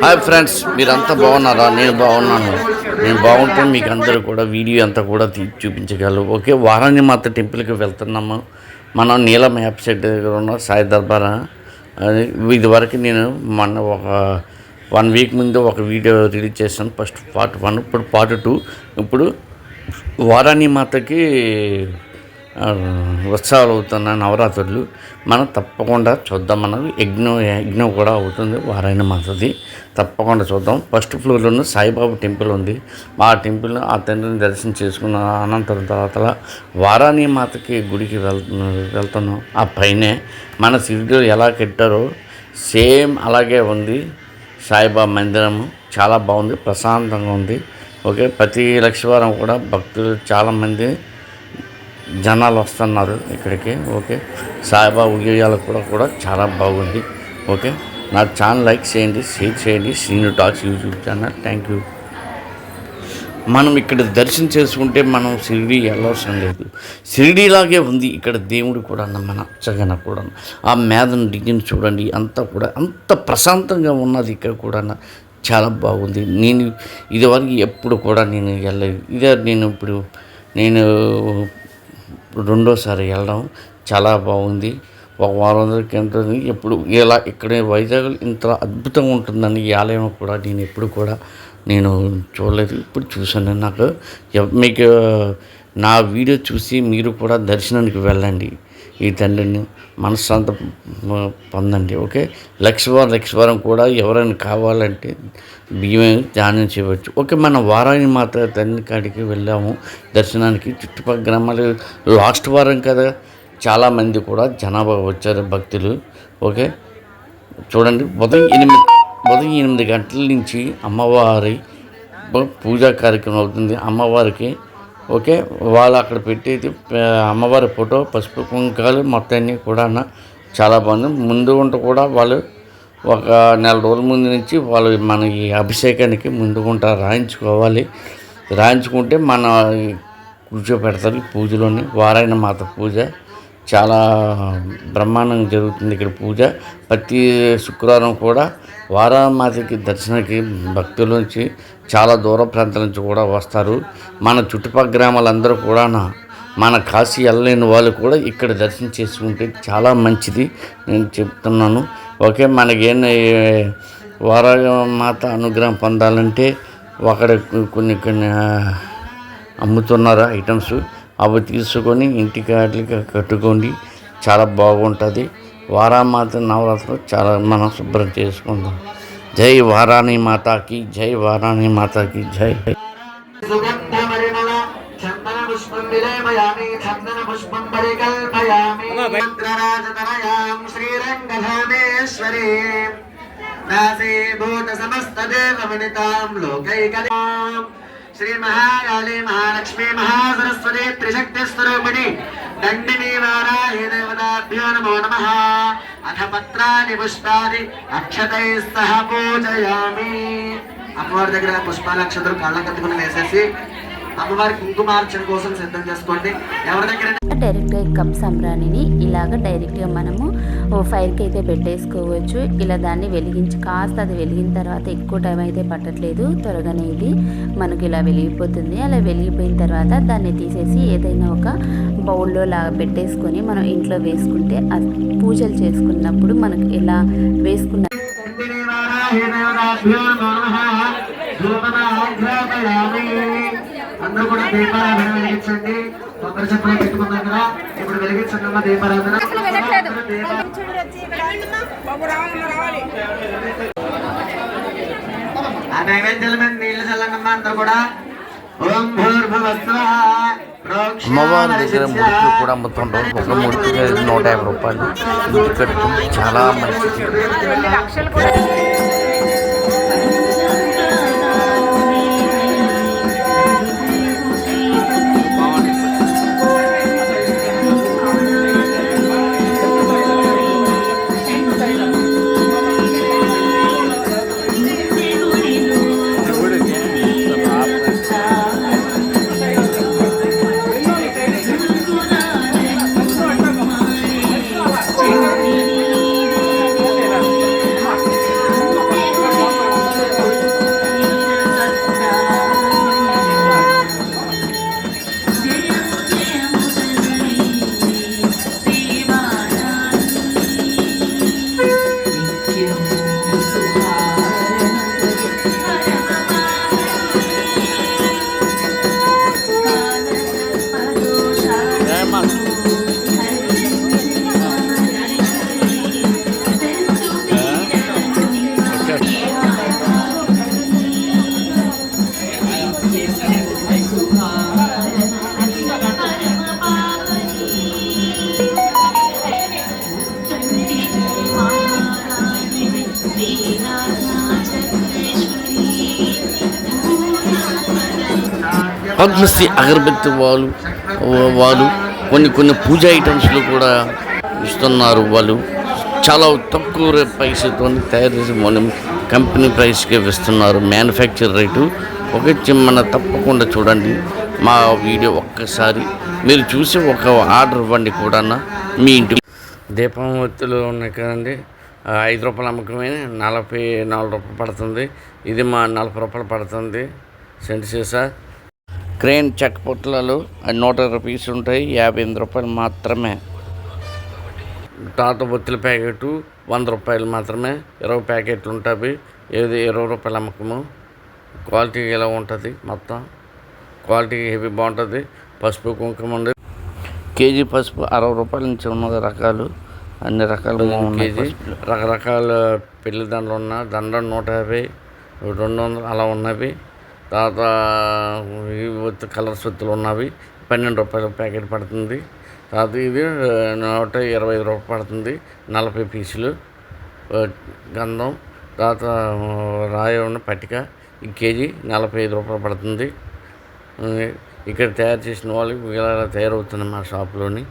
Hi friends, మీరంతా బాగున్నారా? నేను బాగున్నాను. నేను బాగుంటే మీకు అందరూ కూడా వీడియో అంతా కూడా చూపించగలరు. ఓకే, వారాణి మాత టెంపుల్కి వెళ్తున్నాము. మనం నీలం యాప్ సెట్ దగ్గర ఉన్న సాయి దర్బారా. ఇదివరకు నేను మొన్న ఒక 1 వీక్ ముందు ఒక వీడియో రిలీజ్ చేశాను. ఫస్ట్ పార్ట్ 1, ఇప్పుడు పార్ట్ 2. ఇప్పుడు వారాణి మాతకి ఉత్సవాలు అవుతున్న నవరాత్రులు మనం తప్పకుండా చూద్దాం. మనం యజ్ఞం కూడా అవుతుంది వారాణి మాతది, తప్పకుండా చూద్దాం. ఫస్ట్ ఫ్లోర్లోనూ సాయిబాబా టెంపుల్ ఉంది. ఆ టెంపుల్ ఆ తండ్రిని దర్శనం చేసుకున్న అనంతరం తర్వాత వారాణి మాతకి గుడికి వెళ్తున్నాం. ఆ పైనే మన షిరిడీలో ఎలా కట్టారో సేమ్ అలాగే ఉంది సాయిబాబా మందిరము. చాలా బాగుంది, ప్రశాంతంగా ఉంది. ఓకే, ప్రతి లక్షవారం కూడా భక్తులు చాలామంది జనాలు వస్తున్నారు ఇక్కడికి. ఓకే, సాయిబాబా ఉయ్యాల కూడా చాలా బాగుంది. ఓకే, నా ఛానల్ లైక్ చేయండి, షేర్ చేయండి. Srinu talks YouTube channel. Thank you. మనం ఇక్కడ దర్శనం చేసుకుంటే మనం షిరిడీ వెళ్ళవసరం లేదు. షిరిడీలాగే ఉంది ఇక్కడ దేవుడు కూడా, మన అచ్చగన కూడా. ఆ మేదను డిగ్గిని చూడండి, అంతా కూడా అంత ప్రశాంతంగా ఉన్నది. ఇక్కడ కూడా చాలా బాగుంది. నేను ఇదివరకు ఎప్పుడు కూడా నేను వెళ్ళలేదు. ఇదే నేను రెండోసారి వెళ్ళడం. చాలా బాగుంది. ఒక వారం రోజుల ఎప్పుడు ఇలా ఇక్కడ వైజాగ్ ఇంత అద్భుతంగా ఉంటుందని ఈ ఆలయం కూడా నేను ఎప్పుడు కూడా నేను చూడలేదు. ఇప్పుడు చూశాను. నాకు మీకు నా వీడియో చూసి మీరు కూడా దర్శనానికి వెళ్ళండి. ఈ తండ్రిని మనశ్శాంతి పొందండి. ఓకే, లక్షవారం కూడా ఎవరైనా కావాలంటే బియ్యం ధ్యానం చేయవచ్చు. ఓకే, మనం వారాణి మాత తండ్రి కాడికి వెళ్ళాము దర్శనానికి. చుట్టుపక్కల గ్రామాలు లాస్ట్ వారం కదా, చాలామంది కూడా జనాభా వచ్చారు భక్తులు. ఓకే, చూడండి, ఉదయం 8 గంటల నుంచి అమ్మవారి పూజా కార్యక్రమం అవుతుంది అమ్మవారికి. ఓకే, వాళ్ళు అక్కడ పెట్టేది అమ్మవారి ఫోటో, పసుపు కుంకాలు మొత్తం అన్నీ కూడా చాలా బాగుంది. ముందు ఉంట కూడా వాళ్ళు ఒక 4 రోజుల ముందు నుంచి వాళ్ళు మన ఈ అభిషేకానికి ముందుగుంట రాయించుకోవాలి. రాయించుకుంటే మన కూర్చోపెడతారు పూజలోని. వారాయణ మాత పూజ చాలా బ్రహ్మాండంగా జరుగుతుంది ఇక్కడ పూజ. ప్రతి శుక్రవారం కూడా వారామాతకి దర్శనానికి భక్తుల నుంచి చాలా దూర ప్రాంతాల నుంచి కూడా వస్తారు. మన చుట్టుపక్కల గ్రామాలందరూ కూడా, మన కాశీ వెళ్ళలేని వాళ్ళు కూడా ఇక్కడ దర్శనం చేసుకుంటే చాలా మంచిది నేను చెప్తున్నాను. ఓకే, మనకేం వారామాత అనుగ్రహం పొందాలంటే అక్కడ కొన్ని అమ్ముతున్నారు ఐటమ్స్. అవి తీసుకొని ఇంటికి వాటికి కట్టుకోండి, చాలా బాగుంటుంది. వారామాత నవరాత్రులు చాలా మనం శుభ్రం చేసుకుందాం. జై వారాణి మాతాకి జై, వారాణి మాతాకి జై. శ్రీ మహాకాళీ మహాలక్ష్మీ మహాసరస్వతి త్రిశక్తి స్వరూపిణి దండిని వారాహి దేవతాభ్యో నమో నమః. అథ పత్రాని పుష్పాది అక్షతై సహ పూజయామి. అమ్మవారి దగ్గర పుష్పాల అక్షతలు కళ్ళ కత్తుకుని వేసేసి అమ్మవారి కుంకుమార్చన కోసం సిద్ధం చేసుకోండి. ఎవరి దగ్గర డైరెక్ట్గా కప్ సంబ్రాణిని ఇలాగ డైరెక్ట్గా మనము ఫైర్కి అయితే పెట్టేసుకోవచ్చు. ఇలా దాన్ని వెలిగించి కాస్త అది వెలిగిన తర్వాత ఎక్కువ టైం అయితే పట్టట్లేదు, త్వరగానే ఇది మనకి ఇలా వెలిగిపోతుంది. అలా వెలిగిపోయిన తర్వాత దాన్ని తీసేసి ఏదైనా ఒక బౌల్లో లాగా పెట్టేసుకొని మనం ఇంట్లో వేసుకుంటే పూజలు చేసుకున్నప్పుడు మనకు ఇలా వేసుకున్న అందరూ కూడా దీపారాధన వెలిగించండి. కొబ్బరి చెప్పులు పెట్టుకున్నాం కదా, ఇప్పుడు వెలిగించండి అమ్మ దీపారాధన. ఆ నైవేద్యాల మీద నీళ్లు చల్లండి అందరూ కూడా. ఓం భూర్భువస్వః. అమ్మవారి దగ్గర ముడుపులు కూడా అమ్ముతుంటారు. ఒక ముడుపు 150 రూపాయలు. ఇంటి కట్టుకుంటే చాలా మంచిది. పద్మశ్రీ అగరబత్తి వాళ్ళు కొన్ని పూజ ఐటమ్స్లు కూడా ఇస్తున్నారు. వాళ్ళు చాలా తక్కువ పైసతో తయారు చేసి మనం కంపెనీ ప్రైస్కి ఇస్తున్నారు. మ్యానుఫ్యాక్చర్ రేటు మన తప్పకుండా చూడండి మా వీడియో ఒక్కసారి మీరు చూసి ఒక ఆర్డర్ ఇవ్వండి కూడా మీ ఇంటి. దీపం ఒత్తులు ఉన్నాయి కదండి, 5 రూపాయలు అమ్మకమే 44 రూపాయలు పడుతుంది. ఇది మా 40 రూపాయలు పడుతుంది సెంట్ సీసా. క్రేన్ చెక్క పొట్లాలు 120 పీసులు ఉంటాయి, 58 రూపాయలు మాత్రమే. తాత ఒత్తుల ప్యాకెట్ 100 రూపాయలు మాత్రమే, 20 ప్యాకెట్లు ఉంటాయి. ఏది 20 రూపాయలు అమ్మకము. క్వాలిటీ ఎలా ఉంటుంది, మొత్తం క్వాలిటీ హెవీ బాగుంటుంది. పసుపు కుంకుమ ఉంది. కేజీ పసుపు 60 రూపాయల నుంచి ఉన్నది రకాలు, అన్ని రకాలు కేజీ. రకరకాల పెళ్లి దండలు ఉన్న దండ 150, 200 అలా ఉన్నవి. తర్వాత కలర్స్ ఒత్తులు ఉన్నవి 12 రూపాయల ప్యాకెట్ పడుతుంది. తర్వాత ఇది 125 రూపాయలు పడుతుంది, 40 పీసులు. గంధం తర్వాత రాయి ఉన్న పట్టిక ఈ కేజీ 45 రూపాయలు పడుతుంది. ఇక్కడ తయారు చేసిన వాళ్ళు ఇలా తయారవుతుంది మా షాప్లోని.